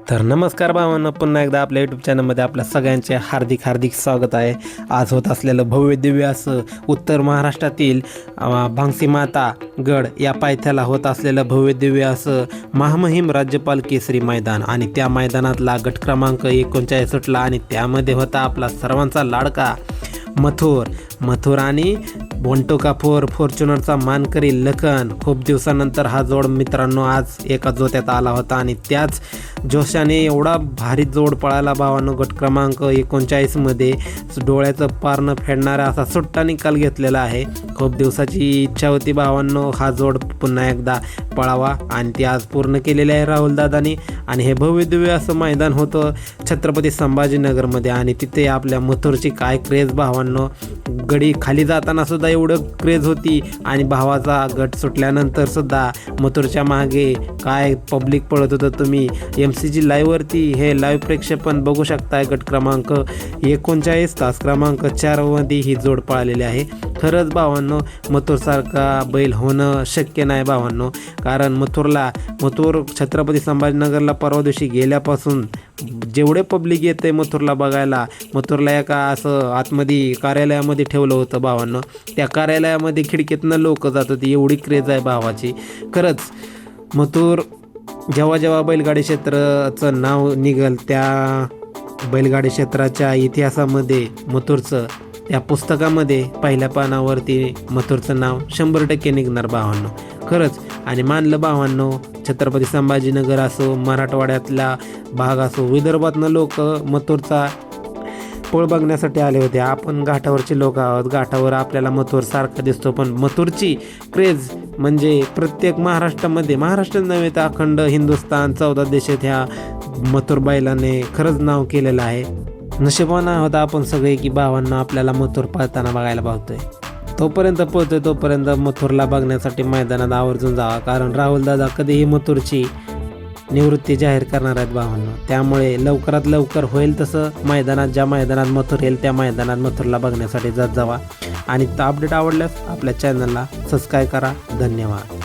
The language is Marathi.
तर नमस्कार भावांनो, पुन्हा एकदा आपल्या यूट्यूब चॅनलमध्ये आपल्या सगळ्यांचे हार्दिक हार्दिक स्वागत आहे। आज होत असलेलं भव्य दिव्य असं उत्तर महाराष्ट्रातील भांगसी माता गड या पायथ्याला होत असलेलं भव्य दिव्य असं महामहिम राज्यपाल केसरी मैदान आणि त्या मैदानातला गट क्रमांक 39 सुटला आणि त्यामध्ये होता आपला सर्वांचा लाडका मथुर आणि बोंटोका फॉर्च्युनरचा मानकरी लखन। खूप दिवसानंतर हा जोड मित्रांनो आज एका जोत्यात आला होता आणि त्याच जोशाने एवढा भारी जोड पळाला भावांनो। गट क्रमांक 39 मध्ये डोळ्याचं पारणं फेडणारा असा सुट्टा निकाल घेतलेला आहे। खूप दिवसाची इच्छा होती भावांनो हा जोड पुन्हा एकदा पळावा आणि ती आज पूर्ण केलेली आहे राहुल दादानी। आणि हे भव्य दिव्य असं मैदान होतं छत्रपती संभाजीनगरमध्ये आणि तिथे आपल्या मथुरची काय क्रेज भावांनो। गडी खाली जाताना सुद्धा एवढं क्रेज होती आणि भावाचा गट सुटल्यानंतर सुद्धा मथुरच्या मागे काय पब्लिक पळत होतं। तुम्ही MCG लाईव्हवरती हे लाईव्ह प्रेक्षेपण बघू शकताय। गट क्रमांक 39 तास क्रमांक 4 मध्ये ही जोड पळालेली आहे। खरंच भावांनो मथुरसारखा बैल होणं शक्य नाही भावांनो, कारण मथुर छत्रपती संभाजीनगरला परवा दिवशी गेल्यापासून जेवढे पब्लिक येते मथुरला बघायला, मथुरला एका असं आतमध्ये कार्यालयामध्ये ठेवलं होतं भावांनो। त्या कार्यालयामध्ये खिडकीतनं लोक जात होती, एवढी क्रेज आहे भावाची। खरंच मथुर जेव्हा बैलगाडी क्षेत्राचं नाव निघल त्या बैलगाडी क्षेत्राच्या इतिहासामध्ये मथुरचं त्या पुस्तकामध्ये पहिल्या पानावरती मथुरचं नाव 100% निघणार भावांनो खरंच। आणि मानलं भावांनो छत्रपती संभाजीनगर असो, मराठवाड्यातला भाग असो, विदर्भातनं लोक मथुरचा पळ बघण्यासाठी आले होते। आपण घाटावरचे लोक आहोत, घाटावर आपल्याला मथुर सारखा दिसतो, पण मथुरची क्रेज म्हणजे प्रत्येक महाराष्ट्र नव्हे तर अखंड हिंदुस्थान 14 देशात ह्या मथुर बैलाने खरंच नाव केलेलं आहे। नशिबानं होता आपण सगळे की भावांना आपल्याला मथुर पळताना बघायला पाहतोय। तोपर्यंत मथुरला बघण्यासाठी मैदानात आवर्जून जावा, कारण राहुल दादा कधीही मथुरची निवृत्ती जाहीर करणार आहेत भावांनो। त्यामुळे लवकरात लवकर होईल तसं ज्या मैदानात मथुर येईल त्या मैदानात मथुरला बघण्यासाठी जात जावा। आणि अपडेट आवडल्यास आपल्या चॅनलला सबस्क्राईब करा। धन्यवाद।